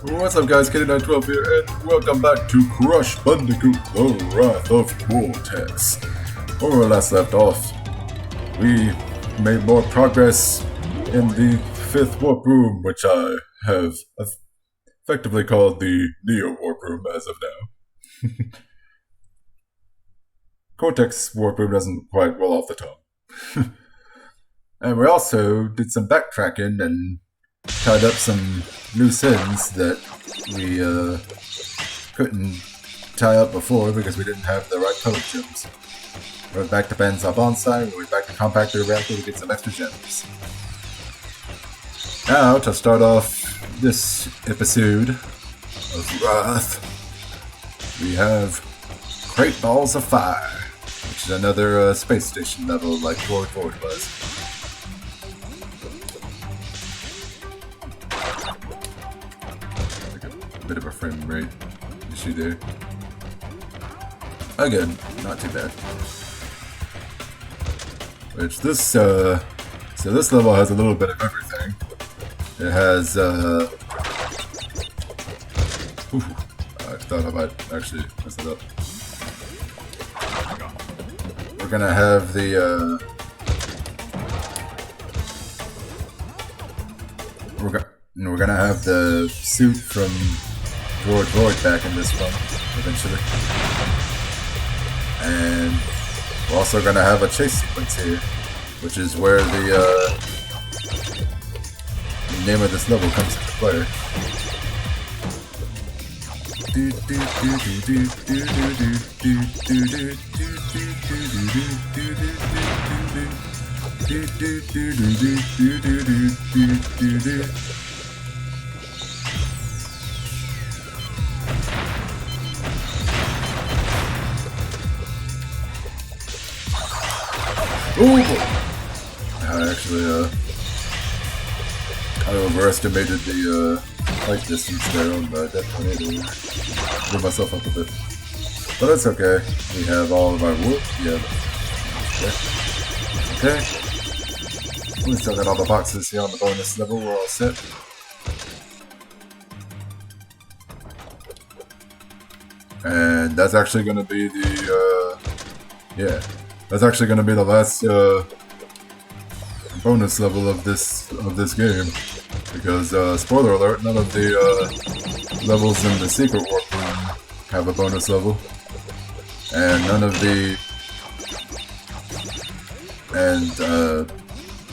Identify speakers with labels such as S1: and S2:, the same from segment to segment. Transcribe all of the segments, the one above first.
S1: What's up guys, Kitty912 here, and welcome back to Crush Bandicoot, The Wrath of Cortex. Where we last left off, we made more progress in the 5th warp room, which I have effectively called the Neo warp room as of now. Cortex warp room doesn't quite roll off the tongue. And we also did some backtracking and tied up some loose ends that we couldn't tie up before because we didn't have the right color gems. We went back to Banzai Bonsai, we went back to Compactor Reactor to get some extra gems. Now, to start off this episode of Wrath, we have Great Balls of Fire, which is another space station level like Cortex Vortex was. Bit of a frame rate issue there. Again, not too bad. Which this so this level has a little bit of everything. It has I thought I might actually mess it up. We're gonna have the we're gonna have the suit from Cortex Vortex back in this one, eventually. And we're also gonna have a chase sequence here, which is where the name of this level comes into play. Ooh! I actually, I overestimated the, flight distance there on the death tornado. Blew myself up a bit. But that's okay. We have all of our wood. Yeah. Okay. We still got all the boxes here on the bonus level. We're all set. And that's actually gonna be the, yeah. That's actually going to be the last bonus level of this game, because spoiler alert, none of the levels in the secret warp room have a bonus level, and none of the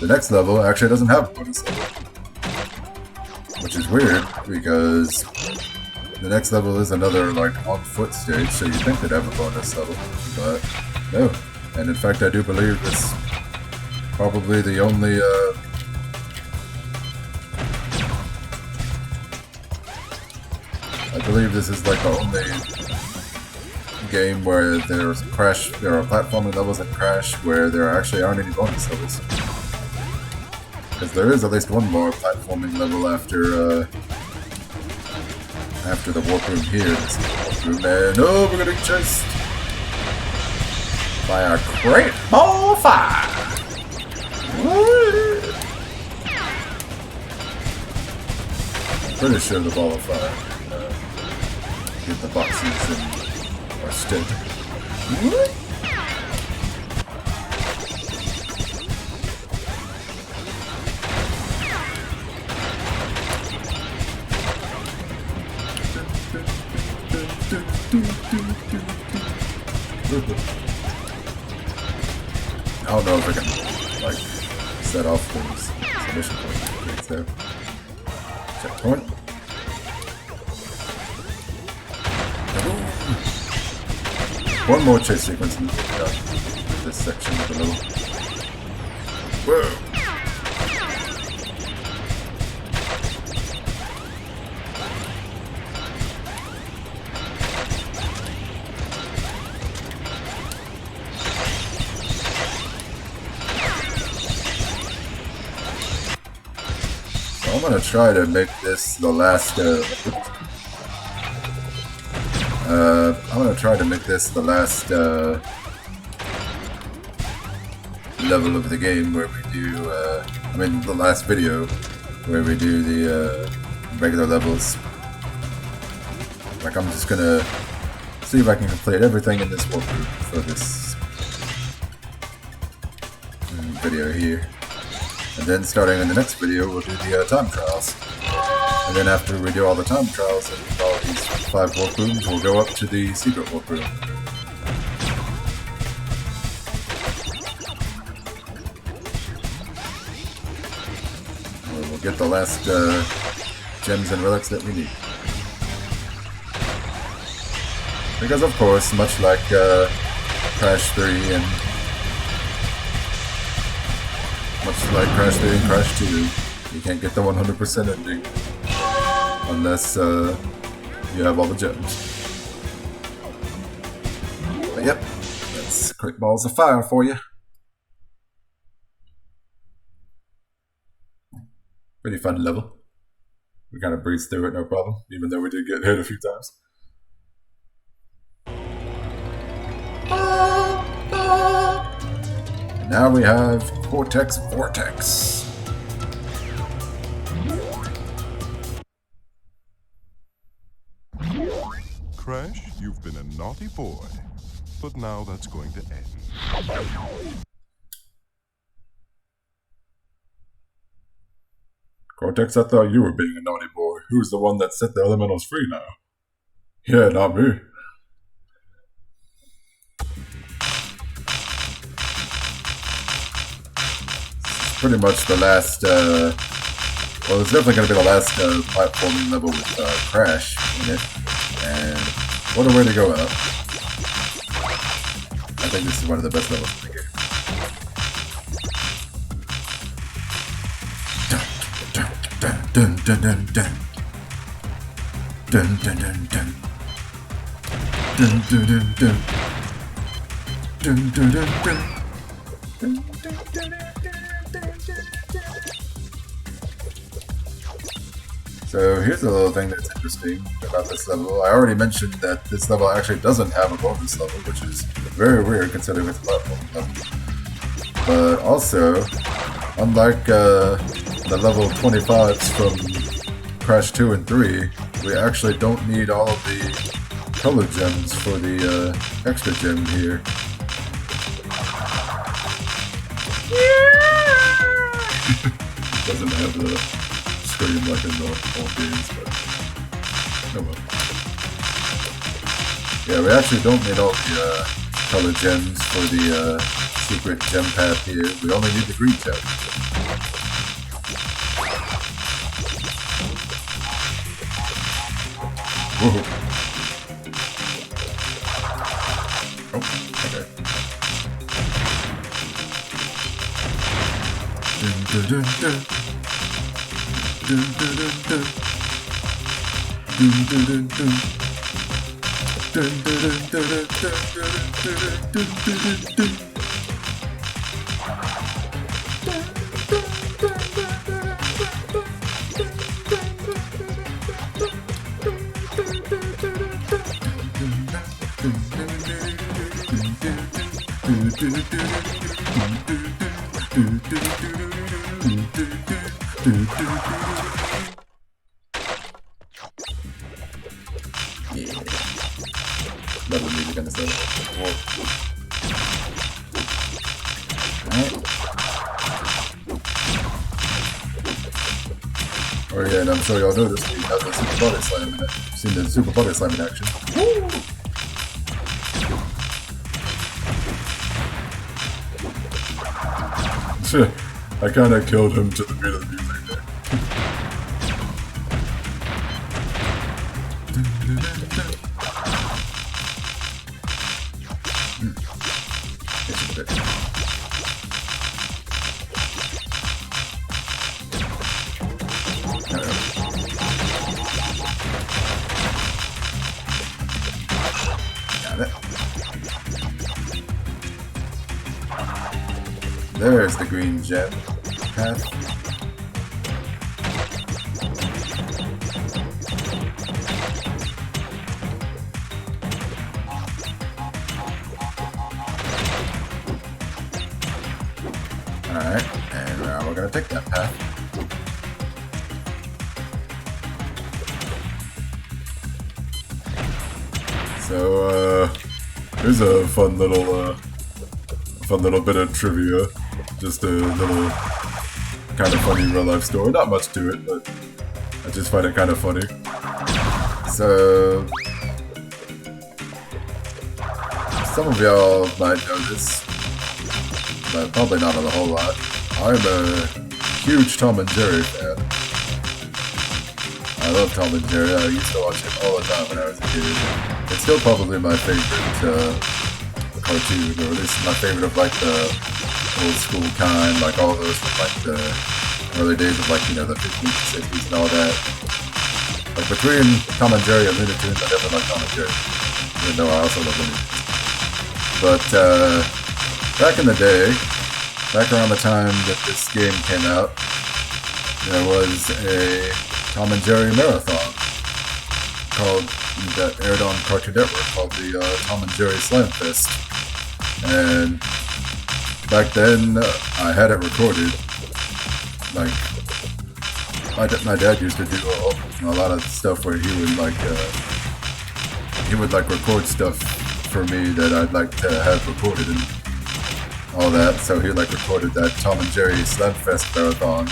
S1: next level actually doesn't have a bonus level, which is weird because the next level is another like on foot stage, so you think they'd have a bonus level, but no. And in fact, I do believe it's probably the only, I believe this is like the only game where there are platforming levels that crash where there actually aren't any bonus levels. Because there is at least one more platforming level after the warp room here. This warp room, and oh, we're gonna get chased by a great ball of fire! Woo! Pretty sure the ball of fire can get the boxes in our stead. I don't know if I can, like, set off things. Submission points there. Checkpoint. One more chase sequence and we're done with this section of the level. Whoa! I'm gonna try to make this the last, level of the game where we do, the last video where we do the regular levels Like, I'm just gonna see if I can complete everything in this walkthrough for this video here. And then starting in the next video, we'll do the time trials. And then after we do all the time trials and all these 5 warp rooms, we'll go up to the secret warp room. Where we'll get the last gems and relics that we need. Because of course, much like Crash 3 and Crash 2, you can't get the 100% ending unless you have all the gems. But yep, that's quick balls of fire for you. Pretty fun level. We kind of breezed through it, no problem, even though we did get hit a few times. And now we have Cortex Vortex.
S2: Crash, you've been a naughty boy, but now that's going to end.
S1: Cortex, I thought you were being a naughty boy. Who's the one that set the elementals free now? Yeah, not me. Pretty much the last, well, it's definitely going to be the last platforming level with Crash in it. And what a way to go out. I think this is one of the best levels in the game. Dun dun dun dun. Dun dun dun dun. Dun dun dun dun. Dun dun dun dun. Dun dun dun dun. So here's a little thing that's interesting about this level. I already mentioned that this level actually doesn't have a bonus level, which is very weird considering it's a platform level. But also, unlike the level 25s from Crash 2 and 3, we actually don't need all of the color gems for the extra gem here. Doesn't have the scream like in the old games, but oh well. Yeah, we actually don't need all the color gems for the secret gem path here. We only need the green gem. Whoa. Oh, okay. Dun dun dun dun. Dun dun dun dun. Dun dun dun dun. Dun dun dun dun dun dun dun dun dun. Yeah. Love the music and the stuff. Alright. Oh yeah, and I'm sure y'all noticed we have the Super Body Slam in it. Seen the Super Body Slam in action. Woo! I kinda killed him to the beat of the music there. Got it. There's the green gem path. Alright, and now we're gonna take that path. So, here's a fun little bit of trivia. Just a little kind of funny real life story. Not much to it, but I just find it kind of funny. So, some of y'all might know this, but probably not a whole lot. I'm a huge Tom and Jerry fan. I love Tom and Jerry. I used to watch it all the time when I was a kid. It's still probably my favorite cartoon, or at least my favorite of like the old school kind, like all those from like the early days of like, you know, the 50s and 60s and all that. Like between Tom and Jerry and Looney Tunes, I definitely like Tom and Jerry, even though I also love Looney Tunes. But back in the day, back around the time that this game came out, there was a Tom and Jerry marathon that aired on Cartoon Network called the Tom and Jerry Slam Fest. And back then, I had it recorded. Like, my dad used to do a lot of stuff where he would record stuff for me that I'd like to have recorded and all that. So he like recorded that Tom and Jerry Slam Fest marathon.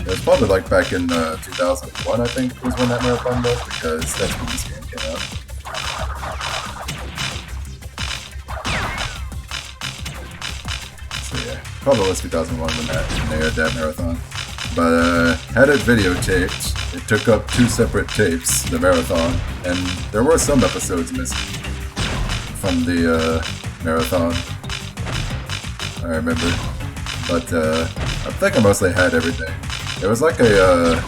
S1: It was probably like back in 2001, I think, was when that marathon was, because that's when this game came out. So yeah, probably was 2001 when they had that marathon. But had it videotaped. It took up 2 separate tapes, the marathon, and there were some episodes missing from the marathon, I remember. But I think I mostly had everything. It was like a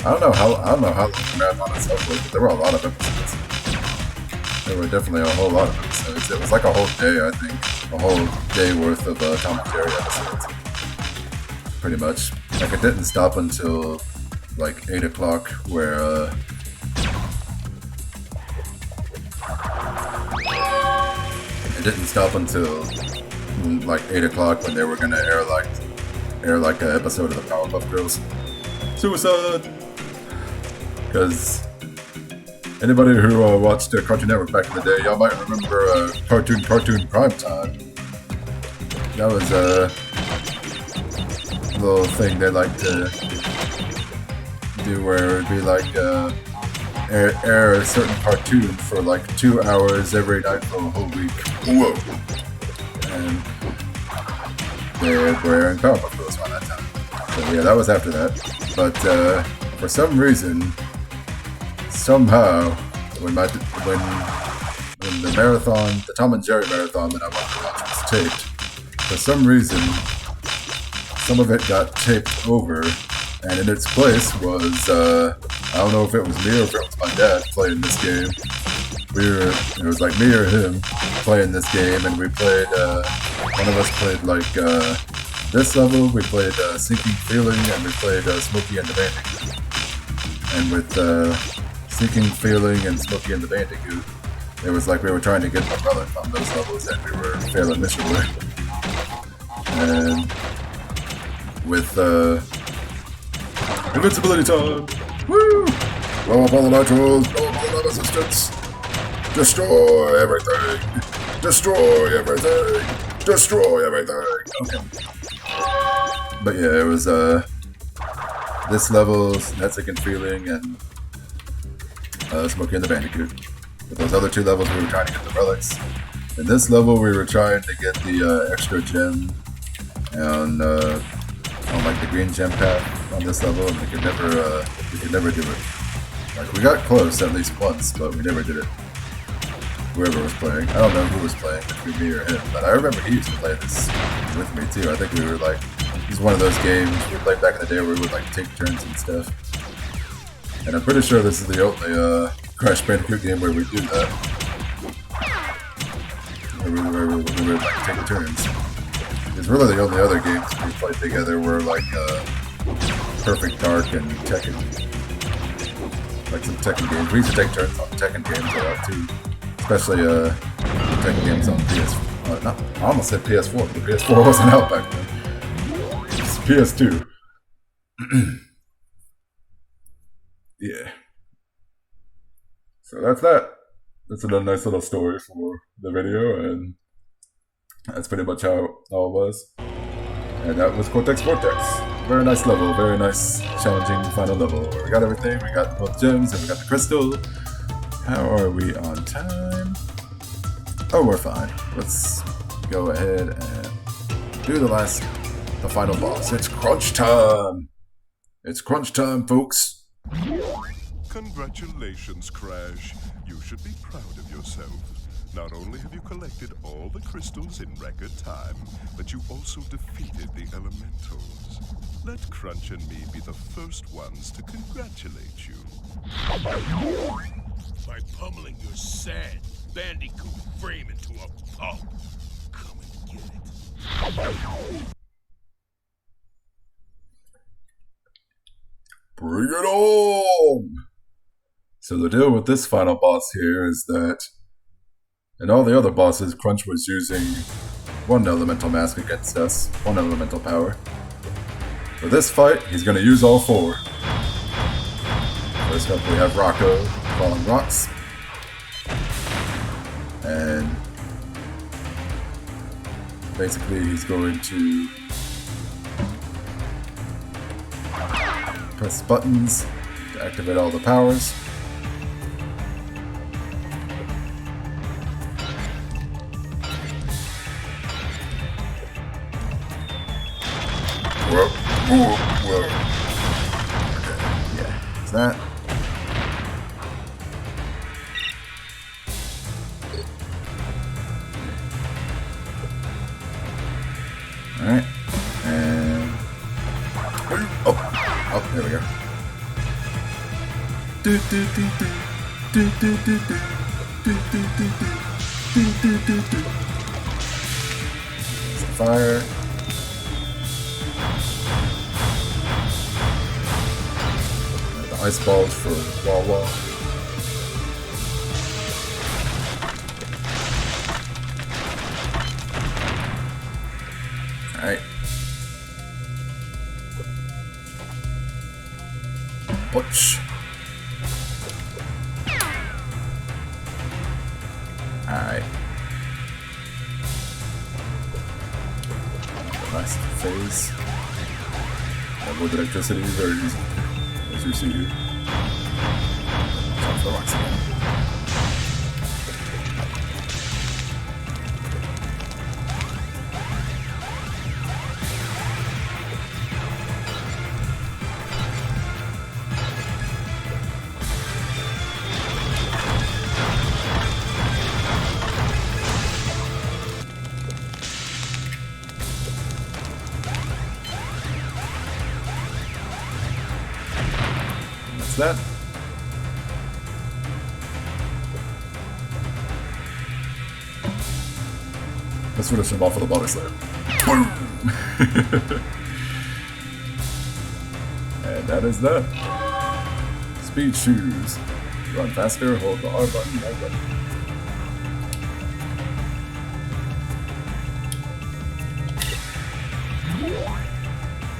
S1: I don't know how long the marathon itself was, but there were a lot of episodes. There were definitely a whole lot of episodes. It was like a whole day, I think, a whole day worth of Tom and Jerry episodes, pretty much. Like it didn't stop until like 8 o'clock, where it didn't stop until like 8 o'clock when they were gonna air like an episode of the Powerpuff Girls. Suicide! Because anybody who watched Cartoon Network back in the day, y'all might remember Cartoon Primetime. That was a little thing they like to do where it'd be like air a certain cartoon for like 2 hours every night for a whole week. Whoa! And they were airing Powerpuff Girls around that time. So yeah, that was after that. But for some reason, somehow, when the marathon, the Tom and Jerry marathon that I wanted to watch was taped, for some reason, some of it got taped over, and in its place was, I don't know if it was me or if it was my dad playing this game. It was like me or him playing this game, and we played, one of us played like, this level, we played Sinking Feeling, and we played Smokey and the Bandicoot. And with Sinking Feeling and Smokey and the Bandicoot, it was like we were trying to get the relic on those levels, and we were failing miserably. And with invincibility time, woo! Blow up all the nitros, blow up all the resistance, destroy everything, destroy everything, destroy everything. Okay. But yeah, it was this level, that Second Feeling, and Smokey and the Bandicoot. With those other 2 levels, we were trying to get the relics. In this level, we were trying to get the extra gem on like the green gem path on this level, and we could never do it. Like we got close at least once, but we never did it. Whoever was playing, I don't know who was playing, between me or him, but I remember he used to play this with me too. I think we were like, it's one of those games we played back in the day where we would like take turns and stuff. And I'm pretty sure this is the only Crash Bandicoot game where we do that. Where we would like take turns. It's really the only other games we played together were like Perfect Dark and Tekken. Like some Tekken games. We used to take turns on Tekken games a lot too. Especially Tekken games on PS4. I almost said PS4, but the PS4 wasn't out back then. It's PS2. Yeah. So that's that. that's a nice little story for the video, and that's pretty much how it all was. And that was Cortex Vortex. Very nice level, very nice, challenging final level. We got everything, we got both gems, and we got the crystal. How are we on time? Oh, we're fine. Let's go ahead and do the final boss. It's crunch time! It's crunch time, folks!
S2: Congratulations, Crash. You should be proud of yourself. Not only have you collected all the crystals in record time, but you also defeated the elementals. Let Crunch and me be the first ones to congratulate you.
S3: By pummeling your sad Bandicoot frame into a pulp. Come and get it.
S1: Bring it on! So the deal with this final boss here is that in all the other bosses, Crunch was using one elemental mask against us, one elemental power. For this fight, he's going to use all four. First up, we have Rocco falling rocks. And basically, he's going to press buttons to activate all the powers. Whoa. Okay, yeah, it's that. Alright, and oh, there we go. Some fire. The ice balls for Wawa. Alright. Punch. Alright. Last phase. With electricity, very easy. As you see here. Jump the rocks again. That. Let's finish him off with a body slam. Boom! And that is that. Speed shoes. Run faster, hold the R button, R button.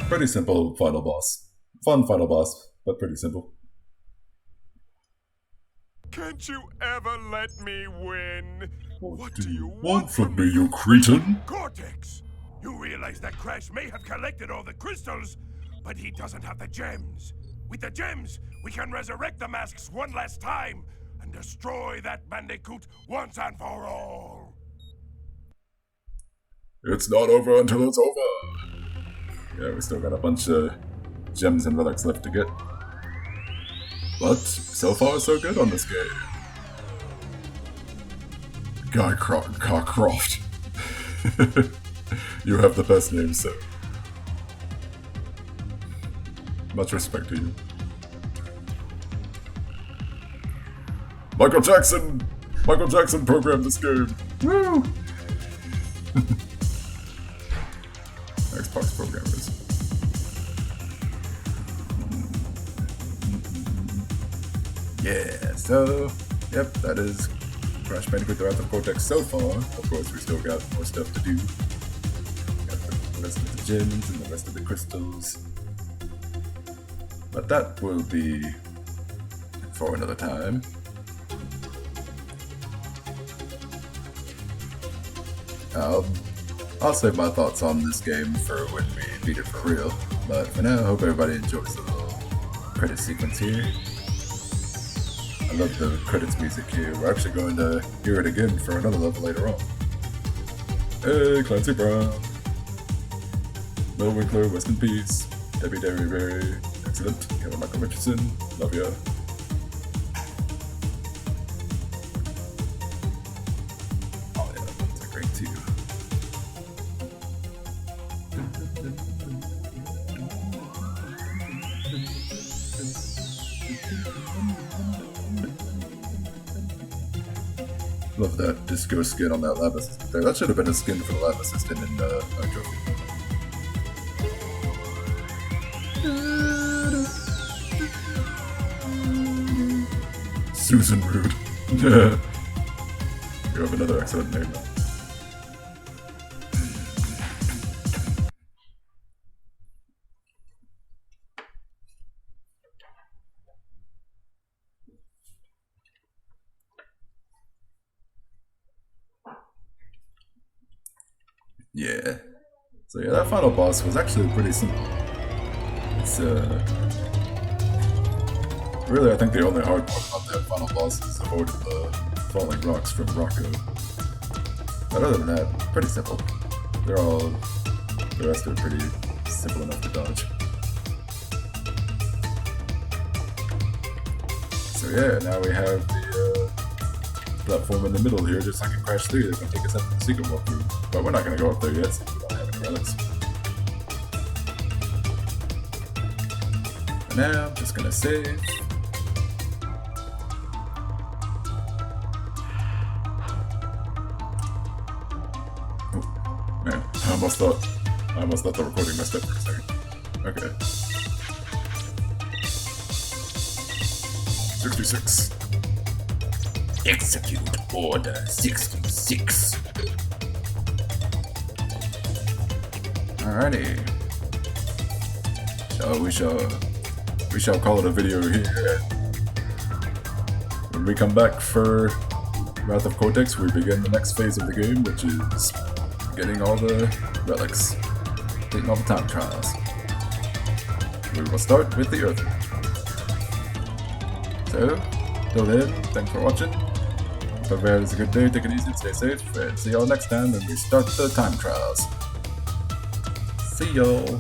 S1: Pretty simple final boss. Fun final boss, but pretty simple.
S2: Can't you ever let me win?
S1: What do you want from me, you cretin?
S3: Cortex! You realize that Crash may have collected all the crystals, but he doesn't have the gems. With the gems, we can resurrect the masks one last time and destroy that Bandicoot once and for all.
S1: It's not over until it's over. Yeah, we still got a bunch of gems and relics left to get. But so far, so good on this game. Guy Croft. You have the best name, sir. Much respect to you. Michael Jackson! Michael Jackson programmed this game. Woo! Xbox programmers. Yeah, so, yep, that is Crash Bandicoot The Wrath of Cortex so far. Of course, we still got more stuff to do. Got the rest of the gems and the rest of the crystals. But that will be for another time. I'll save my thoughts on this game for when we beat it for real. But for now, I hope everybody enjoys the little credit sequence here. I love the credits music here. We're actually going to hear it again for another level later on. Hey, Clancy Brown. Mel Winkler, rest in peace. Debbie Derry, excellent. Kevin Michael Richardson, love ya. Oh yeah, that's great too. Love that disco skin on that lab assistant there. That should have been a skin for the lab assistant in Trophy. Susan Rude. You have another excellent name. Yeah. So yeah, that final boss was actually pretty simple. It's really, I think the only hard part about that final boss is avoiding the falling rocks from Rocco. But other than that, pretty simple. The rest are pretty simple enough to dodge. So yeah, now we have the platform in the middle here, just like a crash through. They're gonna take us up to the secret walkthrough. But we're not gonna go up there yet, since we don't have any relics. For now, I'm just gonna save. Man, I almost thought the recording messed up for a second. Okay. 66. Execute Order 66. Alrighty. So we shall call it a video here. When we come back for Wrath of Cortex, we begin the next phase of the game, which is getting all the relics, completing all the time trials. We will start with the Earth. So, till then, thanks for watching. Hope everybody has a good day, take it easy and stay safe, and see y'all next time when we start the time trials. See y'all!